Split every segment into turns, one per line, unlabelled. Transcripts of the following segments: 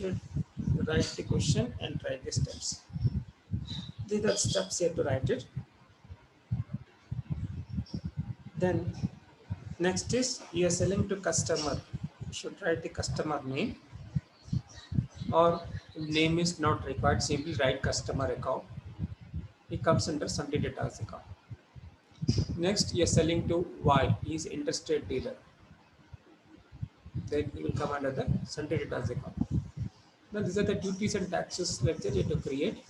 should write the question and write the steps. These are the steps you have to write it. Then next is you are selling to customer. You should write the customer name, or name is not required. Simply write customer account. It comes under Sunday Data's account. Next, you are selling to Y. He is interstate dealer. Then he will come under the Sunday Data's account. Now these are the duties and taxes ledger you have to create.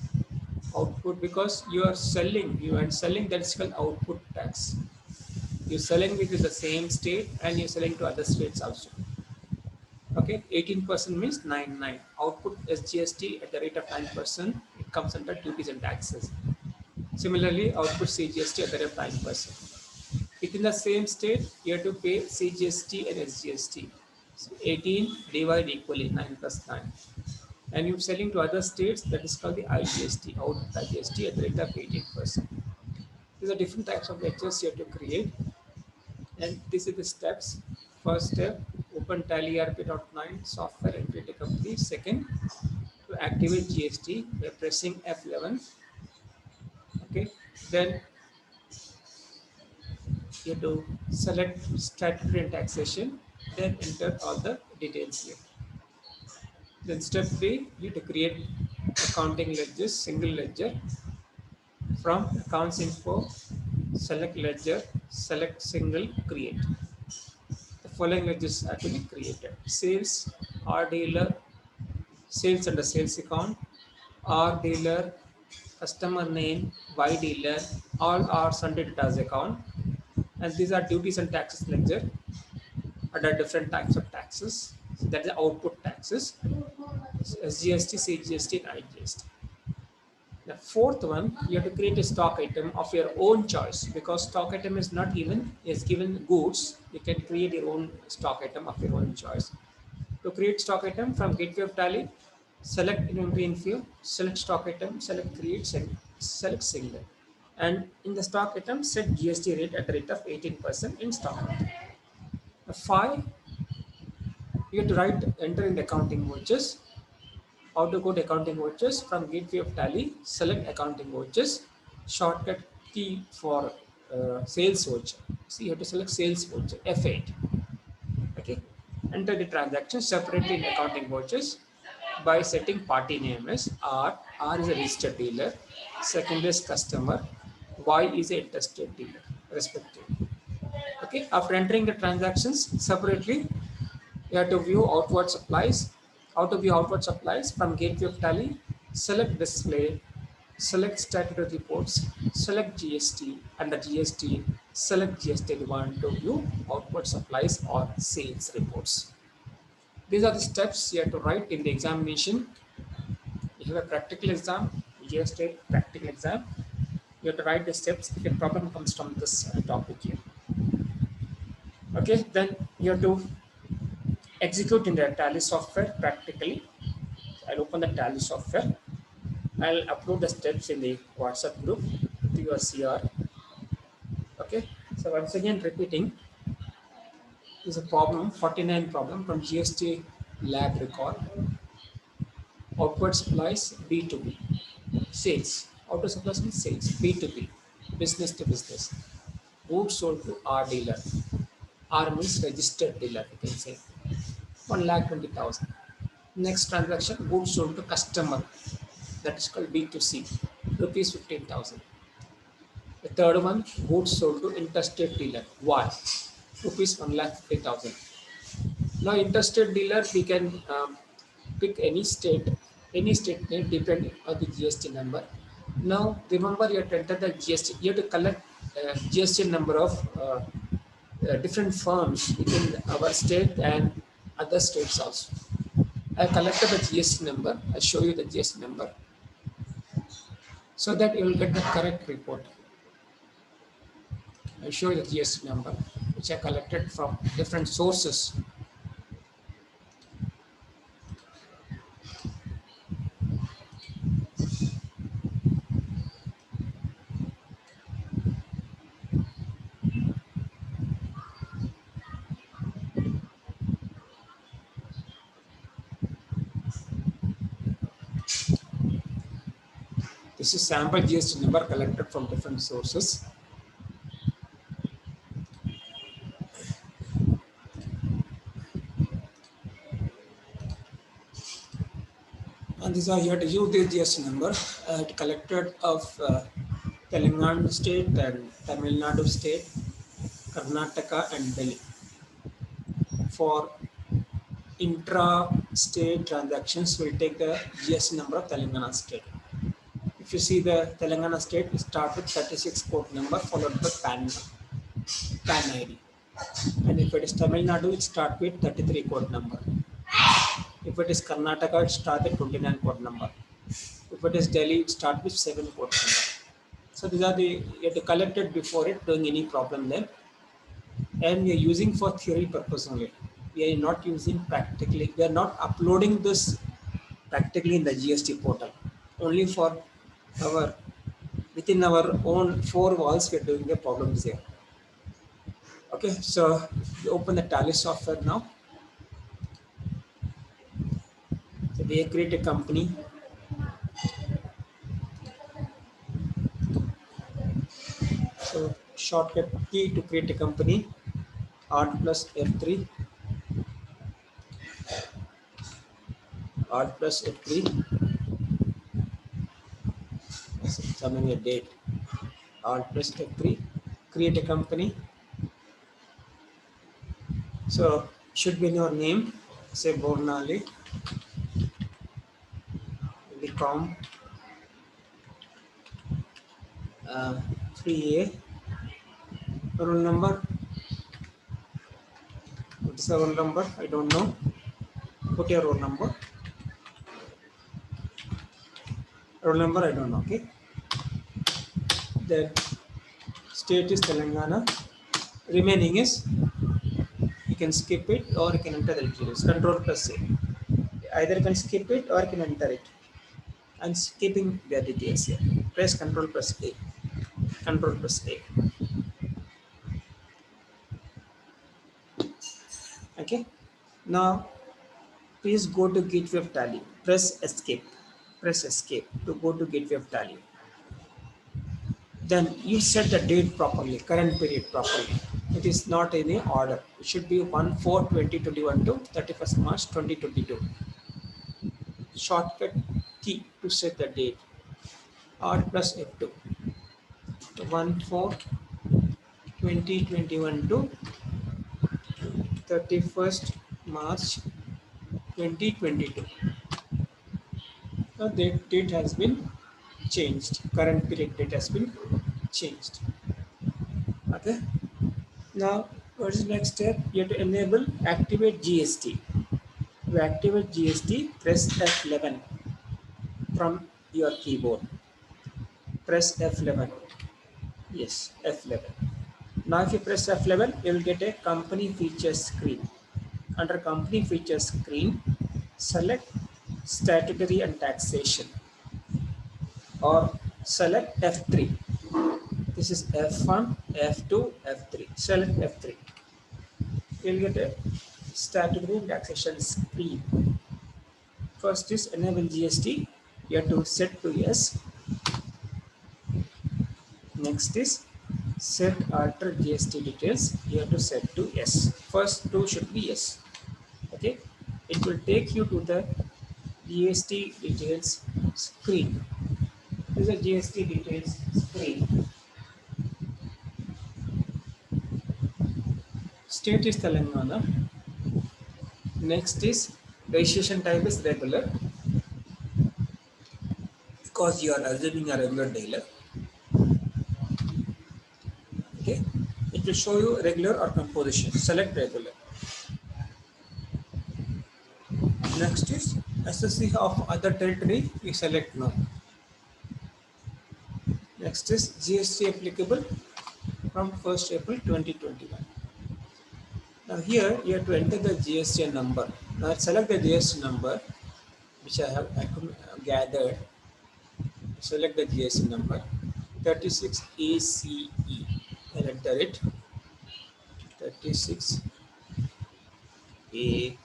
Output, because you are selling, that is called output tax. You're selling within the same state and you're selling to other states also. Okay, 18% means 99. Output SGST at the rate of 9%, it comes under duties and taxes. Similarly, output CGST at the rate of 9%. Within the same state, you have to pay CGST and SGST. So 18 divide equally 9 plus 9. And you're selling to other states, that is called the IGST, output IGST at the rate of 18%. These are different types of ledgers you have to create. And this is the steps. First step, open Tally ERP.9 software entry to complete. Second, to activate GST by pressing F11. Okay, then you have to select statutory and taxation, then enter all the details here. Then step 3, you have to create accounting ledgers, single ledger. From accounts info, select ledger, select single, create. The following ledgers are to be created. Sales, R dealer, sales under sales account, R dealer, customer name, Y dealer, all are Sunday Data's account. And these are duties and taxes ledger under different types of taxes. So that is output taxes, SGST, CGST, and IGST. The fourth one, you have to create a stock item of your own choice, because stock item is not given, is given goods. You can create your own stock item of your own choice. To create stock item from Gateway of Tally, select inventory info, select stock item, select create, select single. And in the stock item, set GST rate at the rate of 18% in stock item. The 5, you have to write, enter in the accounting vouchers. How to go to accounting vouchers? From Gateway of Tally, select accounting vouchers, shortcut key for sales voucher. See, you have to select sales voucher, F8. Okay, enter the transaction separately in accounting vouchers by setting party name as R. R is a registered dealer, second is customer, Y is a interstate dealer, respectively. Okay, after entering the transactions separately, you have to view outward supplies. How to view outward supplies? From Gateway of Tally, select display, select statutory reports, select GST, and the GST, select GST one to view outward supplies or sales reports. These are the steps you have to write in the examination. You have a practical exam, GST practical exam. You have to write the steps if a problem comes from this topic here. Okay, then you have to execute in the Tally software practically. I'll open the Tally software. I'll upload the steps in the WhatsApp group to your CR. Okay, so once again repeating, is a problem 49 problem from GST lab record. Outward supplies B2B, sales. Outward supplies means sales, B2B, business to business. Goods sold to R dealer. R means registered dealer, you can say. 1,20,000. Next transaction, goods sold to customer. That is called B2C, rupees 15,000. The third one, goods sold to interstate dealer, Y, rupees 1,50,000. Now, interstate dealer, we can pick any state name depending on the GST number. Now, remember you have to enter the GST, you have to collect GST number of different firms within our state and other states also. I collected the GST number. I'll show you the GST number so that you will get the correct report. I'll show you the GST number which I collected from different sources. This is sample GST number collected from different sources. And these are here to use the GST number collected of Telangana state and Tamil Nadu state, Karnataka and Delhi for intra-state transactions. Will take the GST number of Telangana state. If you see the Telangana state, it starts with 36 code number followed by PAN ID. And if it is Tamil Nadu, it starts with 33 code number. If it is Karnataka, it starts with 29 code number. If it is Delhi, it starts with 7 code number. So these are the you have to collect it before it doing any problem there. And we are using for theory purpose only. We are not using practically. We are not uploading this practically in the GST portal. Only for our within our own four walls, we are doing the problems here. Okay, so we open the Tally software now. So we create a company. So shortcut key to create a company, Alt plus F3, Alt plus F3, summing a date, Alt plus F3, create a company. So should be in your name, say Bornali, Becom 3A, roll number, what is the roll number? I don't know. Put your roll number. Roll number, I don't know. Okay. The state is Telangana. Remaining is you can skip it or you can enter the details. Control plus A. Either you can skip it or you can enter it. I'm skipping the details here. Press Control plus A. Control plus A. Okay. Now please go to Gateway of Tally. Press Escape. Press Escape to go to Gateway of Tally. Then you set the date properly, current period properly. It is not in a order. It should be 1/4/2021 to 31st March 2022. Shortcut key to set the date. Alt plus F2. 1/4/2021 to 31st March 2022. The date has been changed. Current period date has been changed. Okay. Now, what is the next step? You have to enable activate GST. To activate GST, press F11 from your keyboard. Press F11. Yes, F11. Now, if you press F11, you will get a company features screen. Under company features screen, select statutory and taxation or select F3. This is F1, F2, F3. Select F3. You will get a statutory and taxation screen. First is enable GST. You have to set to yes. Next is set alter GST details. You have to set to yes. First two should be yes. Okay. It will take you to the GST details screen. This is a GST details screen. State is Telangana. Next is registration type is regular because you are assuming a regular dealer. Okay, it will show you regular or composition. Select regular. Next is SSC of other territory. We select no. Next is GST applicable from 1st April 2021. Now here you have to enter the GST number. Now select the GST number which I have gathered. Select the GST number 36 ACE. And enter it. 36 ACE.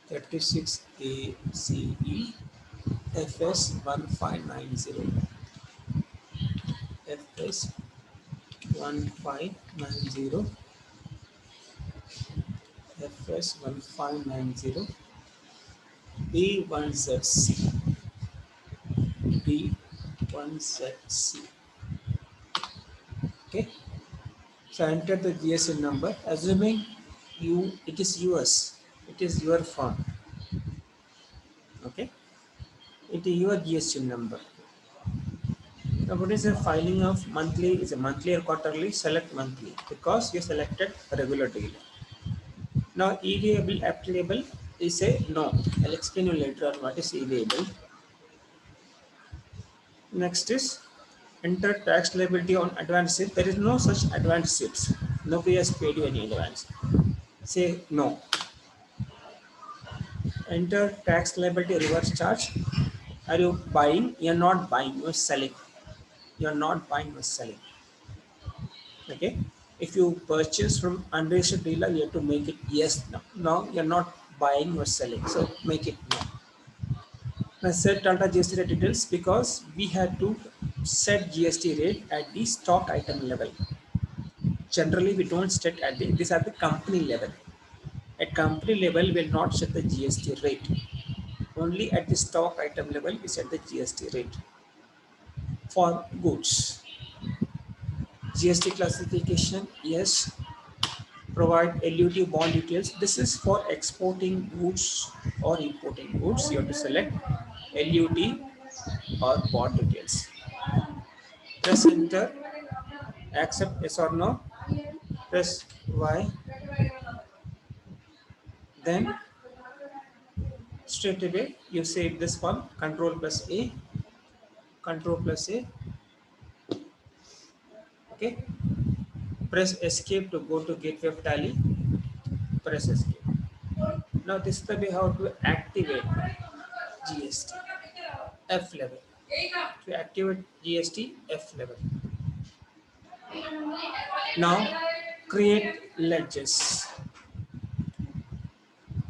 36 ACE. FS 1590, FS 1590, FS 1590, B1ZC, B1ZC. Okay, so enter the GST number, assuming it is yours, it is your firm. Okay, it is your GST number. Now, what is the filing of monthly? Is a monthly or quarterly? Select monthly because you selected regular deal. Now, e-payable applicable is a no. I'll explain you later on what is e-payable. Next is enter tax liability on advance receipt. There is no such advance receipts. Nobody has paid you any advance. Say no. Enter tax liability reverse charge. Are you buying? You're not buying, you're selling. You're not buying, you're selling. Okay. If you purchase from unregistered dealer, you have to make it yes, no. No, you're not buying, you're selling. So make it no. I set Tata GST rate details because we had to set GST rate at the stock item level. Generally, we don't set at this at the company level. At company level, we will not set the GST rate. Only at the stock item level, we set the GST rate for goods. GST classification, yes. Provide LUT bond details. This is for exporting goods or importing goods. You have to select LUT or bond details. Press enter. Accept yes or no. Press Y. Then straight away you save this one. Control plus A. Control plus A. Okay. Press escape to go to gateway of tally. Press escape. Now this is the way how to activate GST F level. To activate GST F level. Now create ledgers.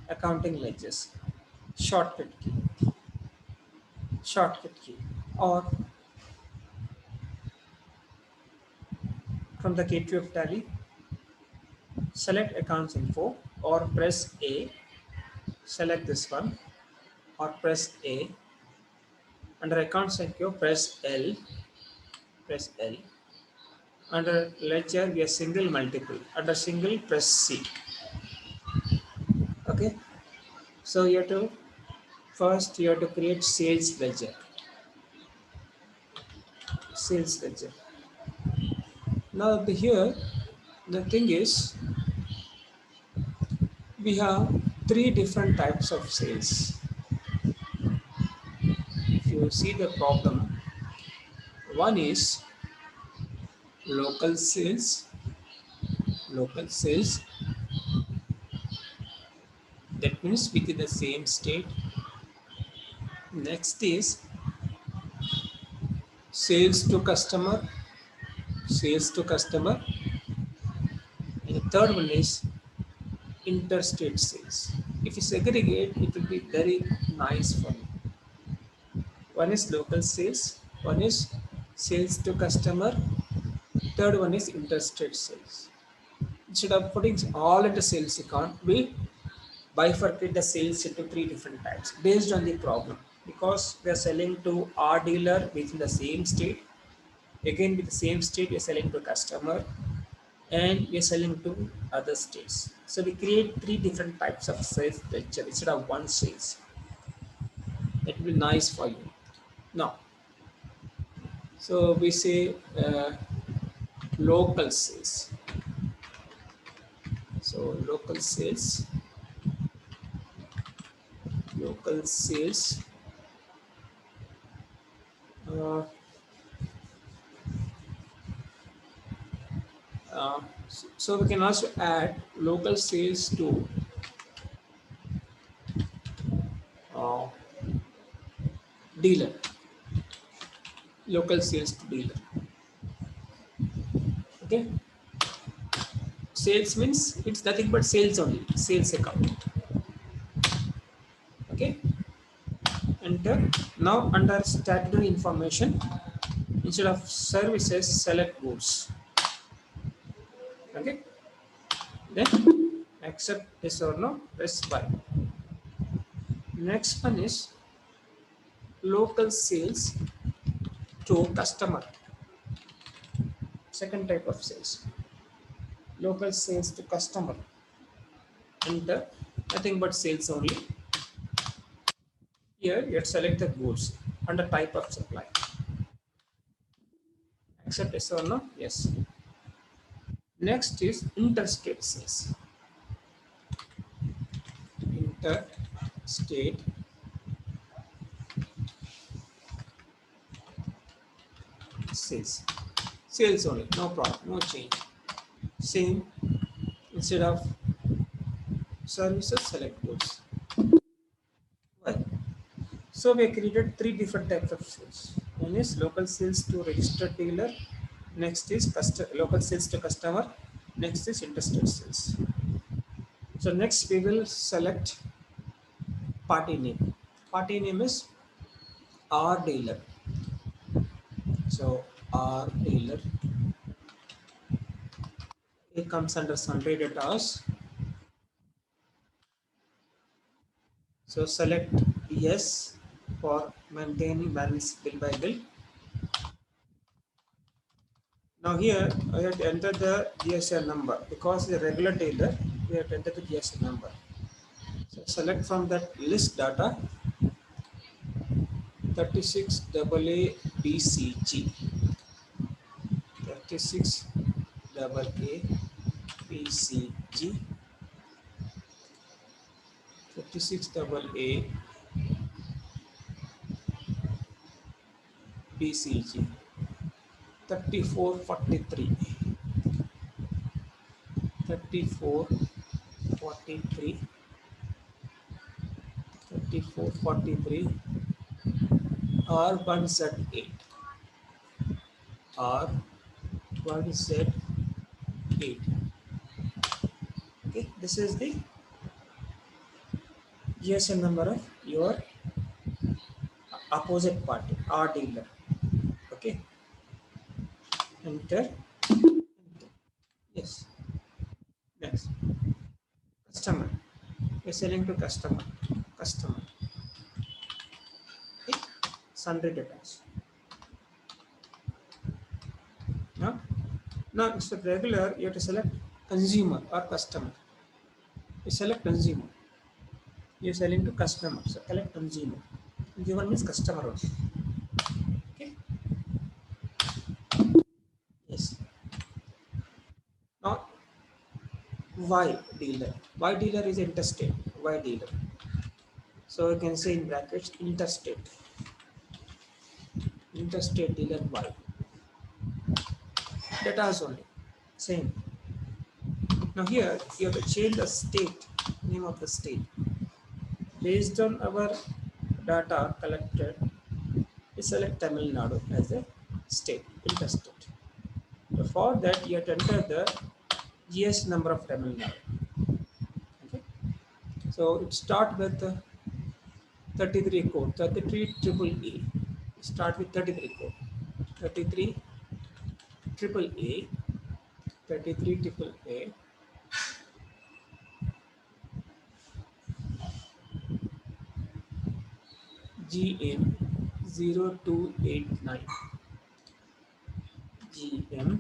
Accounting ledgers. Shortcut key. Shortcut key. Or from the gateway of tally, select accounts info or press A. Select this one or press A. Under accounts info, press L. Press L. Under ledger, we have single multiple. Under single, press C. Okay. So you have to first you have to create sales ledger. Sales ledger. Now here, the thing is, we have three different types of sales. If you see the problem, one is local sales. Local sales, that means within the same state. Next is sales to customer. Sales to customer. And the third one is interstate sales. If you segregate, it will be very nice for you. One is local sales, one is sales to customer, third one is interstate sales. Instead of putting all into sales account, we bifurcate the sales into three different types based on the problem. Because we are selling to our dealer within the same state, again with the same state, we are selling to customer, and we are selling to other states. So we create three different types of sales ledger instead of one sales. It will be nice for you. Now, so we say local sales. So local sales. Uh, so we can also add local sales to uh, dealer. Local sales to dealer. Okay. Sales means it's nothing but sales only. Sales account. Okay. And enter. Now under statutory information, instead of services, select goods. Okay. Then accept yes or no, press Y. Next one is local sales to customer. Second type of sales. Local sales to customer. Enter. Nothing but sales only. Here you select the goods under type of supply. Accept yes or no? Yes. Next is interstate sales. Interstate sales. Sales only, no problem, no change. Same, instead of services, select goods. Why? So we created three different types of sales. One is local sales to registered dealer. Next is local sales to customer. Next is interstate sales. So next we will select party name. Party name is R dealer. So R dealer. It comes under sundry debtors. So select yes for maintaining balance bill by bill. Now here I have to enter the GSN number because the regular dealer we have to enter the GSN number. So select from that list data 36 AA BCG 36 AA BCG 36 AA BCG 3443 3443 3443 R1Z8 R1Z8. Okay, this is the GSM number of your opposite party, R dealer. Okay, enter. Yes. Next, customer. You're selling to customer. Customer. Okay. Sundry debtors. Now, instead of regular, you have to select consumer or customer. You select consumer. You're selling to customer. So select consumer. Consumer means customer also. Okay. Yes. Now, Y dealer. Y dealer is interstate. Y dealer. So you can say in brackets interstate. Interstate dealer Y. Data is only same. Now here you have to change the state, name of the state. Based on our data collected, we select Tamil Nadu as a state, interstate. So for that you have to enter the GS number of Tamil Nadu. Okay. So it start with 33 code, 33 triple A. Start with 33 code. 33 triple A, 33 triple A, GM 0289, GM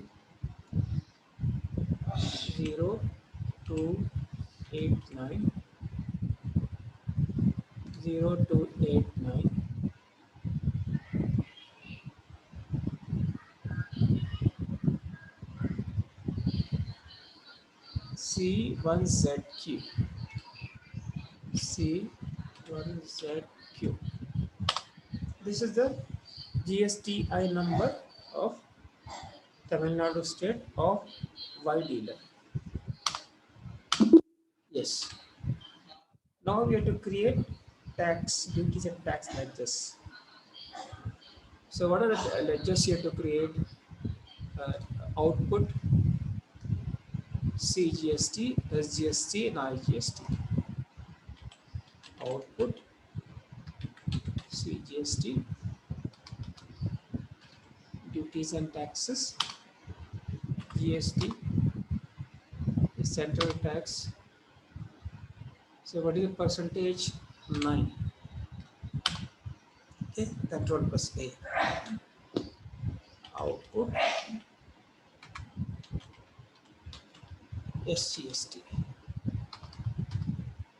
0289, 0289, C1ZQ, C1ZQ. This is the GSTI number of Tamil Nadu state of Y dealer. Yes. Now we have to create tax duties and tax ledgers. So what are the ledgers you have to create? Uh, Output, CGST, SGST, and IGST. Output, CGST, duties and taxes, GST, the central tax. So what is the percentage? 9. Okay, control plus A. Output SGST.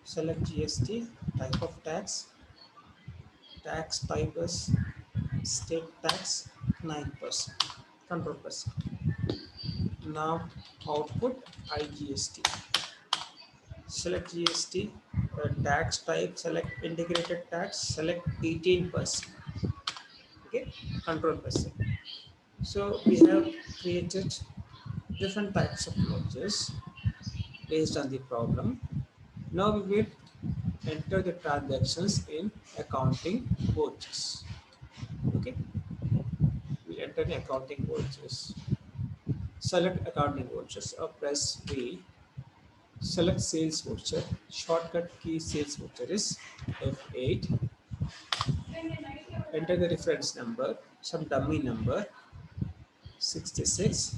Select GST, type of tax, tax type is state tax 9%. Control plus. Now output IGST. Select GST, tax type, select integrated tax, select 18%. Okay, control plus. So we have created different types of ledgers based on the problem. Now we will enter the transactions in accounting vouchers. Okay, we enter the accounting vouchers. Select accounting vouchers or press V. Select sales voucher. Shortcut key sales voucher is F8. Enter the reference number, some dummy number 66.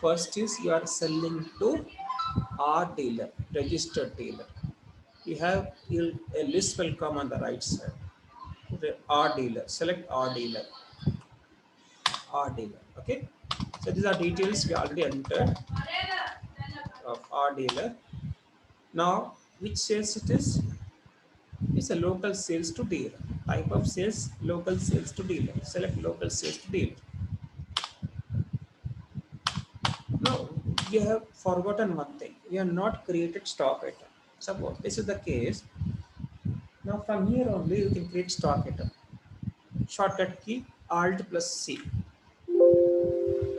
First is you are selling to R dealer, registered dealer. A list will come on the right side. The R dealer. Select R dealer. R dealer. Okay. So these are details we already entered of R dealer. Now, which sales it is? It's a local sales to dealer. Type of sales, local sales to dealer. Select local sales to dealer. Now, we have forgotten one thing. We have not created stock item. Suppose this is the case. Now, from here only, you can create stock item. Shortcut key Alt plus C.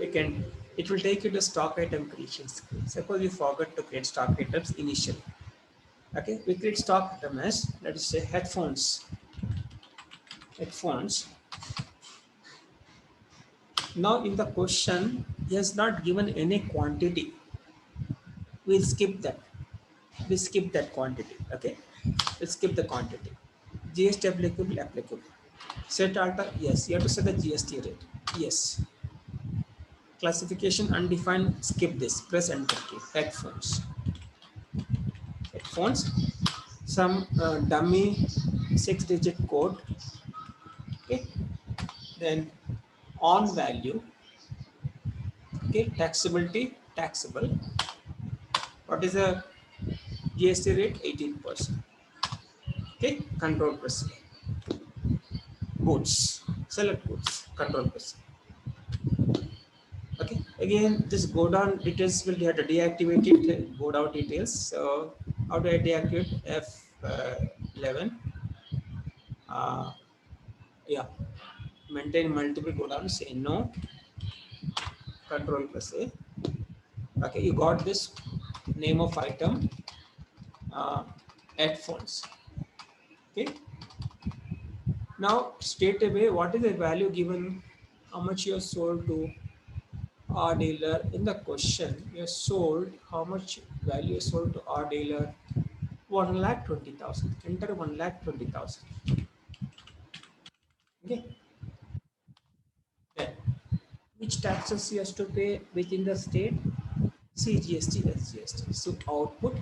Again, it will take you to stock item creation screen. Suppose you forgot to create stock items initially. Okay, we create stock item as, let us say, headphones. Headphones. Now in the question, he has not given any quantity. We'll skip that. We skip that quantity. Okay, we'll skip the quantity. GST applicable, applicable. Set alter, yes. You have to set the GST rate. Yes. Classification undefined, skip this. Press enter key. Headphones. Headphones. Some dummy 6-digit code. Okay. Then on value. Okay. Taxability, taxable. What is the GST rate? 18%. Okay. Control press. Goods. Select goods. Control press. Okay, again this go down details will get deactivated. Go down details. So how do I deactivate? F11. Yeah, maintain multiple go down. Say no. Control plus A. Okay, you got this name of item. Headphones. Okay. Now straight away, what is the value given? How much you have sold to our dealer? In the question, you sold, how much value you sold to our dealer? 1,20,000. Enter 1,20,000. Okay. Then, which taxes he has to pay within the state? CGST, SGST. So output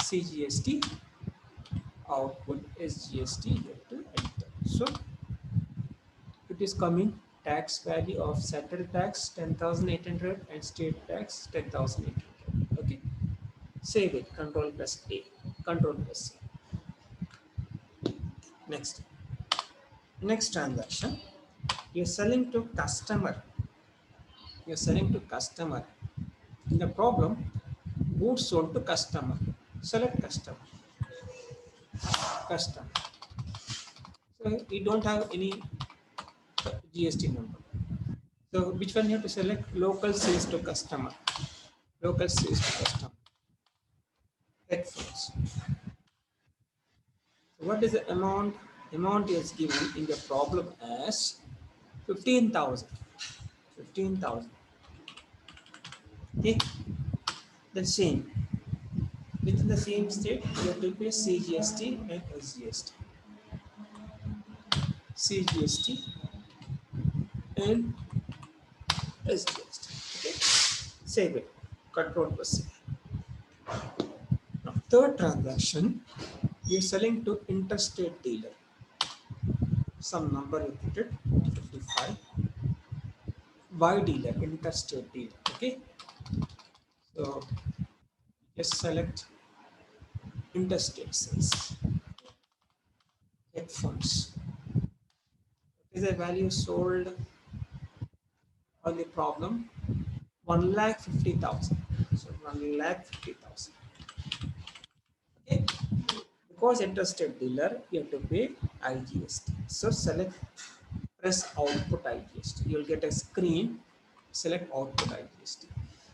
CGST, output SGST. You have to enter. So it is coming tax value of central tax 10,800 and state tax 10,800. Okay. Save it. Control plus A. Control plus A. Next. Next transaction. You're selling to customer. You're selling to customer. In the problem, goods sold to customer. Select customer. Customer. So you don't have any GST number. So which one you have to select? Local sales to customer. Local sales to customer. Headphones. So what is the amount? Amount is given in the problem as 15,000. 15,000. Okay. The same. Within the same state, you have to pay CGST and SGST. CGST and SGST. Okay, save it. Control plus. Now, third transaction, you're selling to interstate dealer. Some number you put it, 55. Y dealer, interstate dealer. Okay, so just select interstate sales. Headphones. Is a value sold on the problem? 1,50,000. So 1,50,000. Okay. Because interstate dealer, you have to pay IGST. So select, press output IGST. You'll get a screen. Select output IGST.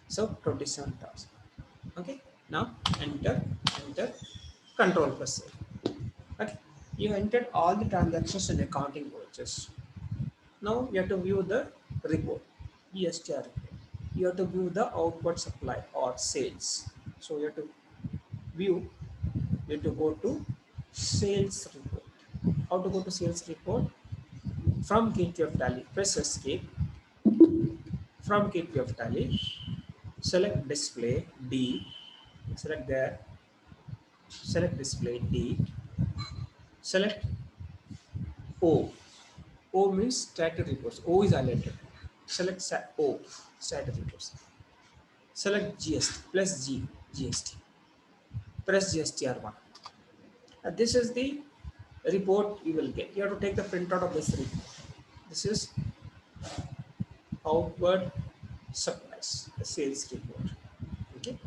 So 27,000. Okay. Now enter, enter, control plus A. Okay. You entered all the transactions in accounting vouchers. Now you have to view the report, ESTR report. You have to view the outward supply or sales. So you have to view, you have to go to sales report. How to go to sales report? From gateway of tally, press escape. From gateway of tally, select display D, select there, select display D, select O. O means static reports. O is highlighted. Select O, static reports. Select GST plus G, GST. Press GSTR1. This is the report you will get. You have to take the printout of this report. This is outward supplies, the sales report. Okay.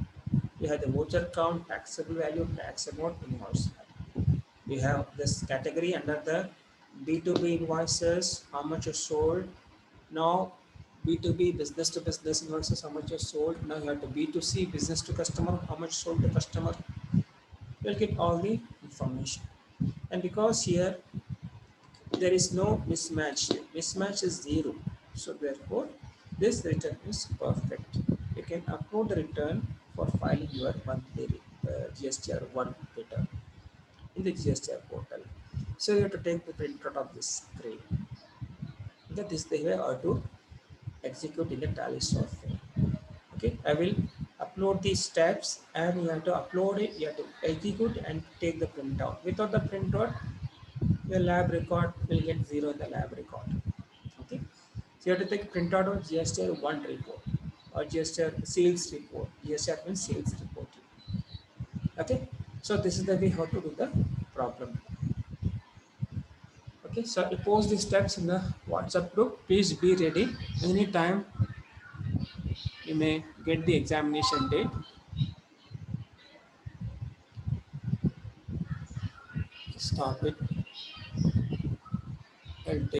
You have the voucher count, taxable value, tax amount, invoice. We have this category under the B2B invoices, how much is sold. Now B2B business to business invoices, how much is sold. Now you have the B2C business to customer, how much sold to customer. You'll get all the information. And because here there is no mismatch, mismatch is 0. So therefore this return is perfect. You can upload the return for filing your monthly GSTR1 return in the GSTR portal. So you have to take the printout of this screen. That is the way how to execute in the Tally software. Okay, I will upload these steps and you have to upload it, you have to execute and take the printout. Without the printout, your lab record will get 0 in the lab record. Okay, so you have to take printout of GSTR1 report or GSTR sales report. GSTR means sales report. Okay, so this is the way how to do the problem. Okay, so I post the steps in the WhatsApp group. Please be ready. Anytime you may get the examination date. Stop it. I'll take